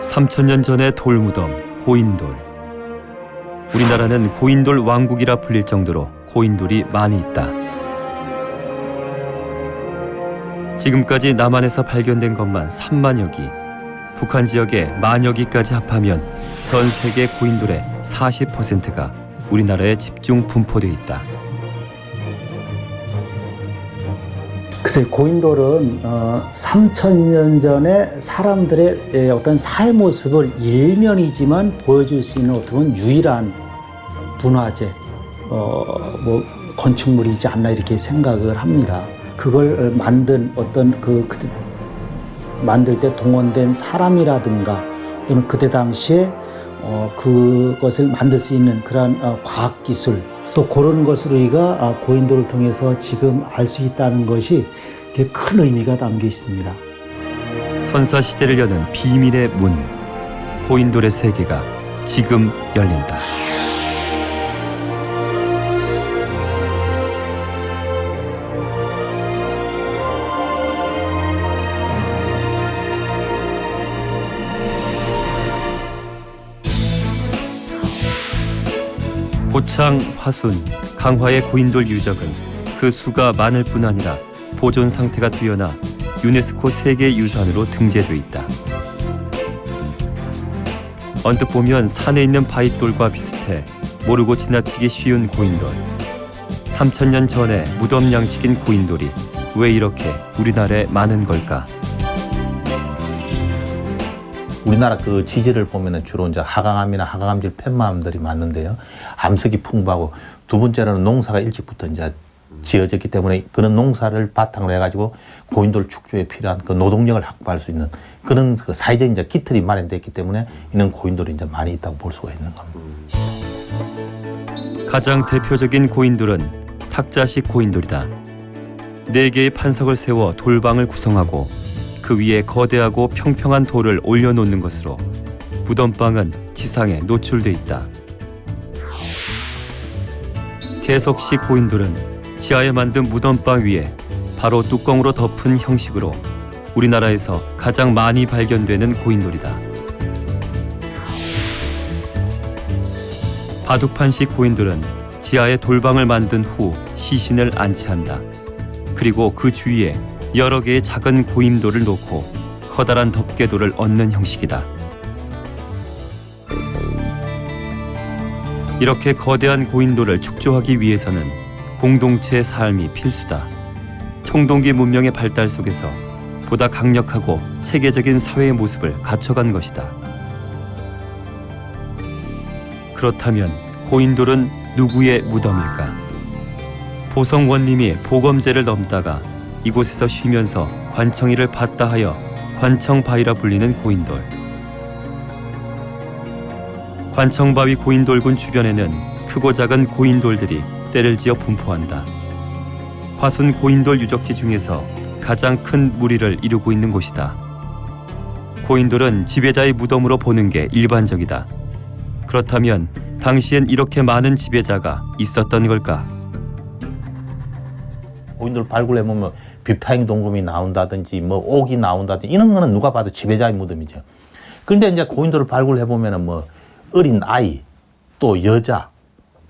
(3000년) 전의 돌무덤 고인돌. 우리나라는 고인돌 왕국이라 불릴 정도로 고인돌이 많이 있다. 지금까지 남한에서 발견된 것만 3만여 기, 북한 지역의 만여 기까지 합하면 전 세계 고인돌의 40%가 우리나라에 집중 분포되어 있다. 글쎄, 고인돌은 3000년 전에 사람들의 어떤 사회 모습을 일면이지만 보여줄 수 있는 어떻게 보면 유일한 문화재, 건축물이지 않나 이렇게 생각을 합니다. 그걸 만든 어떤 만들 때 동원된 사람이라든가 또는 그때 당시에 그것을 만들 수 있는 그러한 과학기술, 또 그런 것을 우리가 고인돌을 통해서 지금 알 수 있다는 것이 큰 의미가 담겨 있습니다. 선사시대를 여는 비밀의 문, 고인돌의 세계가 지금 열린다. 고창, 화순, 강화의 고인돌 유적은 그 수가 많을 뿐 아니라 보존 상태가 뛰어나 유네스코 세계유산으로 등재돼 있다. 언뜻 보면 산에 있는 바위돌과 비슷해 모르고 지나치기 쉬운 고인돌. 3000년 전에 무덤 양식인 고인돌이 왜 이렇게 우리나라에 많은 걸까? 우리나라 그 지질을 보면은 주로 이제 하강암이나 하강암질 팻마암들이 많은데요. 암석이 풍부하고, 두 번째로는 농사가 일찍부터 이제 지어졌기 때문에 그런 농사를 바탕으로 해가지고 고인돌 축조에 필요한 그 노동력을 확보할 수 있는 그런 그 사회적인 이제 기틀이 마련되어 있기 때문에 이런 고인돌이 이제 많이 있다고 볼 수가 있는 겁니다. 가장 대표적인 고인돌은 탁자식 고인돌이다. 4개의 판석을 세워 돌방을 구성하고 그 위에 거대하고 평평한 돌을 올려놓는 것으로 무덤방은 지상에 노출돼 있다. 개석식 고인돌은 지하에 만든 무덤방 위에 바로 뚜껑으로 덮은 형식으로 우리나라에서 가장 많이 발견되는 고인돌이다. 바둑판식 고인돌은 지하에 돌방을 만든 후 시신을 안치한다. 그리고 그 주위에 여러 개의 작은 고인돌을 놓고 커다란 덮개돌을 얹는 형식이다. 이렇게 거대한 고인돌을 축조하기 위해서는 공동체의 삶이 필수다. 청동기 문명의 발달 속에서 보다 강력하고 체계적인 사회의 모습을 갖춰간 것이다. 그렇다면 고인돌은 누구의 무덤일까? 보성 원림이 보검제를 넘다가 이곳에서 쉬면서 관청이를 받다 하여 관청바위라 불리는 고인돌. 관청바위 고인돌군 주변에는 크고 작은 고인돌들이 때를 지어 분포한다. 화순 고인돌 유적지 중에서 가장 큰 무리를 이루고 있는 곳이다. 고인돌은 지배자의 무덤으로 보는 게 일반적이다. 그렇다면 당시엔 이렇게 많은 지배자가 있었던 걸까? 고인돌 발굴해보면 뷔파잉 동금이 나온다든지 옥이 나온다든지 이런 거는 누가 봐도 지배자의 무덤이죠. 그런데 이제 고인돌을 발굴해보면은 어린 아이, 또 여자,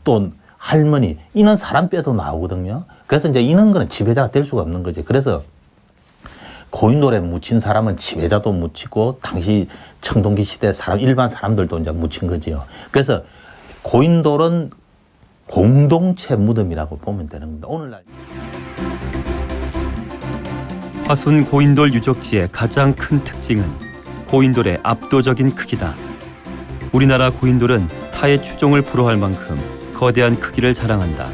또 할머니, 이런 사람 뼈도 나오거든요. 그래서 이제 이런 거는 지배자가 될 수가 없는 거죠. 그래서 고인돌에 묻힌 사람은 지배자도 묻히고 당시 청동기 시대 일반 사람들도 이제 묻힌 거지요. 그래서 고인돌은 공동체 무덤이라고 보면 되는 겁니다. 오늘날 화순 고인돌 유적지의 가장 큰 특징은 고인돌의 압도적인 크기다. 우리나라 고인돌은 타의 추종을 불허할 만큼 거대한 크기를 자랑한다.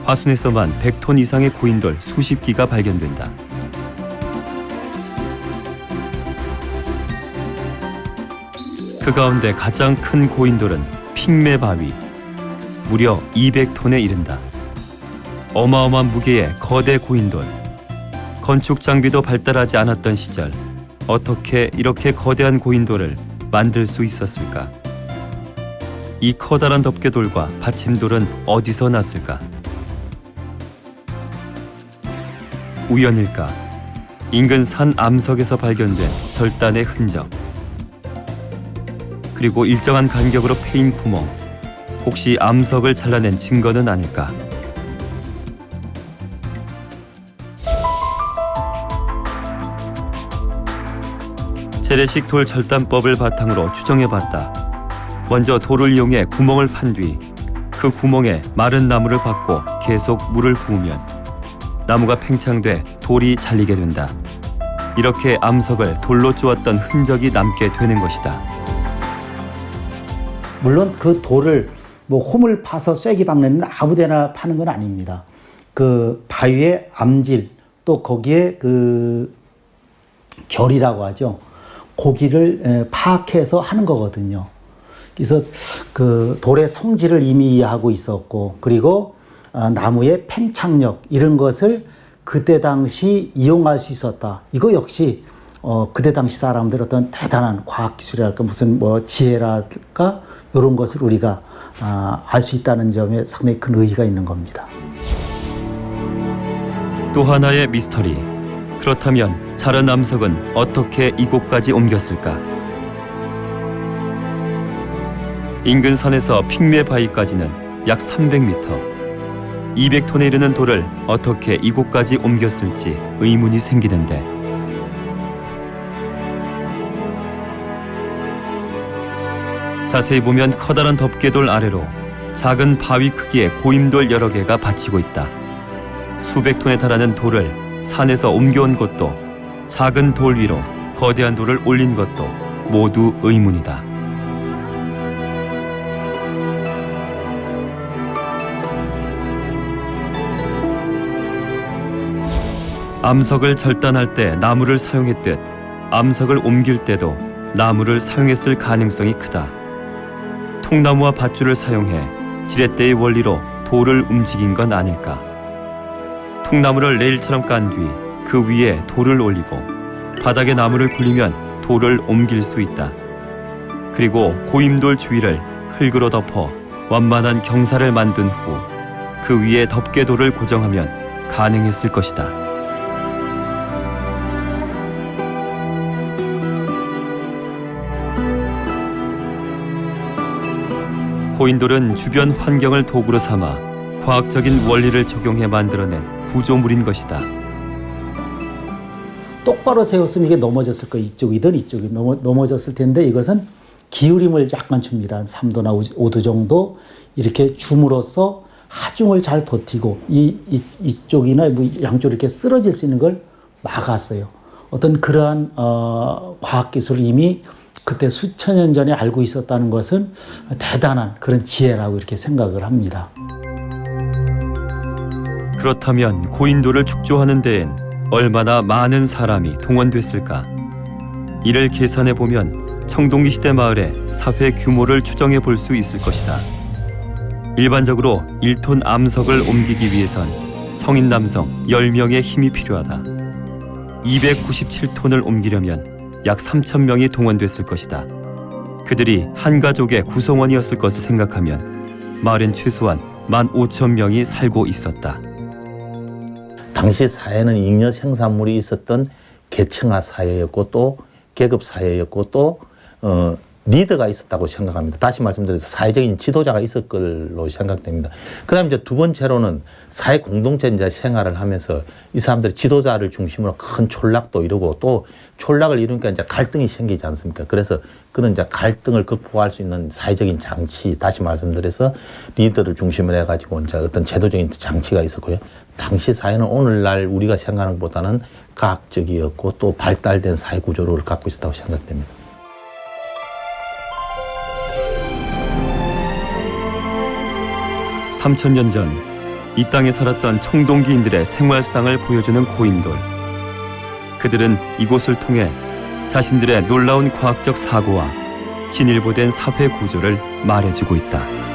화순에서만 100톤 이상의 고인돌 수십 기가 발견된다. 그 가운데 가장 큰 고인돌은 핑매바위, 무려 200톤에 이른다. 어마어마한 무게의 거대 고인돌. 건축 장비도 발달하지 않았던 시절 어떻게 이렇게 거대한 고인돌을 만들 수 있었을까? 이 커다란 덮개돌과 받침돌은 어디서 났을까? 우연일까? 인근 산 암석에서 발견된 절단의 흔적, 그리고 일정한 간격으로 패인 구멍, 혹시 암석을 잘라낸 증거는 아닐까? 재래식 돌 절단법을 바탕으로 추정해봤다. 먼저 돌을 이용해 구멍을 판 뒤 그 구멍에 마른 나무를 박고 계속 물을 부으면 나무가 팽창돼 돌이 잘리게 된다. 이렇게 암석을 돌로 쪼았던 흔적이 남게 되는 것이다. 물론 그 돌을 뭐 홈을 파서 쐐기 박는 아무데나 파는 건 아닙니다. 그 바위의 암질 또 거기에 그 결이라고 하죠. 고기를 파악해서 하는 거거든요. 그래서 그 돌의 성질을 이미 이해하고 있었고, 그리고 나무의 팽창력 이런 것을 그때 당시 이용할 수 있었다. 이거 역시 그때 당시 사람들 어떤 대단한 과학 기술이랄까 무슨 뭐 지혜랄까 이런 것을 우리가 알 수 있다는 점에 상당히 큰 의의가 있는 겁니다. 또 하나의 미스터리. 그렇다면 자른 암석은 어떻게 이곳까지 옮겼을까? 인근 산에서 핑메 바위까지는 약 300m. 200톤에 이르는 돌을 어떻게 이곳까지 옮겼을지 의문이 생기는데, 자세히 보면 커다란 덮개돌 아래로 작은 바위 크기의 고임돌 여러 개가 받치고 있다. 수백 톤에 달하는 돌을 산에서 옮겨온 것도, 작은 돌 위로 거대한 돌을 올린 것도 모두 의문이다. 암석을 절단할 때 나무를 사용했듯 암석을 옮길 때도 나무를 사용했을 가능성이 크다. 통나무와 밧줄을 사용해 지렛대의 원리로 돌을 움직인 건 아닐까. 통나무를 레일처럼 깐 뒤 그 위에 돌을 올리고 바닥에 나무를 굴리면 돌을 옮길 수 있다. 그리고 고임돌 주위를 흙으로 덮어 완만한 경사를 만든 후 그 위에 덮개돌을 고정하면 가능했을 것이다. 고인돌은 주변 환경을 도구로 삼아 과학적인 원리를 적용해 만들어낸 구조물인 것이다. 똑바로 세웠으면 이게 넘어졌을 거예요. 이쪽이든 이쪽이 넘어졌을 텐데 이것은 기울임을 약간 줍니다. 한 3도나 5도 정도 이렇게 줌으로써 하중을 잘 버티고 이쪽이나 뭐 양쪽 이렇게 쓰러질 수 있는 걸 막았어요. 어떤 그러한 과학기술을 이미 그때 수천 년 전에 알고 있었다는 것은 대단한 그런 지혜라고 이렇게 생각을 합니다. 그렇다면 고인돌을 축조하는 데엔 얼마나 많은 사람이 동원됐을까? 이를 계산해 보면 청동기 시대 마을의 사회 규모를 추정해 볼 수 있을 것이다. 일반적으로 1톤 암석을 옮기기 위해선 성인 남성 10명의 힘이 필요하다. 297톤을 옮기려면 약 3,000명이 동원됐을 것이다. 그들이 한 가족의 구성원이었을 것을 생각하면 마을엔 최소한 15,000명이 살고 있었다. 당시 사회는 잉여 생산물이 있었던 계층화 사회였고 또 계급 사회였고 또 리더가 있었다고 생각합니다. 다시 말씀드려서 사회적인 지도자가 있을 걸로 생각됩니다. 그다음에 이제 두 번째로는 사회 공동체 이제 생활을 하면서 이 사람들이 지도자를 중심으로 큰 촌락도 이루고 또 촌락을 이루니까 이제 갈등이 생기지 않습니까? 그래서 그런 이제 갈등을 극복할 수 있는 사회적인 장치, 다시 말씀드려서 리더를 중심으로 해가지고 이제 어떤 제도적인 장치가 있었고요. 당시 사회는 오늘날 우리가 생각하는 것보다는 과학적이었고 또 발달된 사회 구조를 갖고 있었다고 생각됩니다. (3000년) 전 이 땅에 살았던 청동기인들의 생활상을 보여주는 고인돌. 그들은 이곳을 통해 자신들의 놀라운 과학적 사고와 진일보된 사회 구조를 말해주고 있다.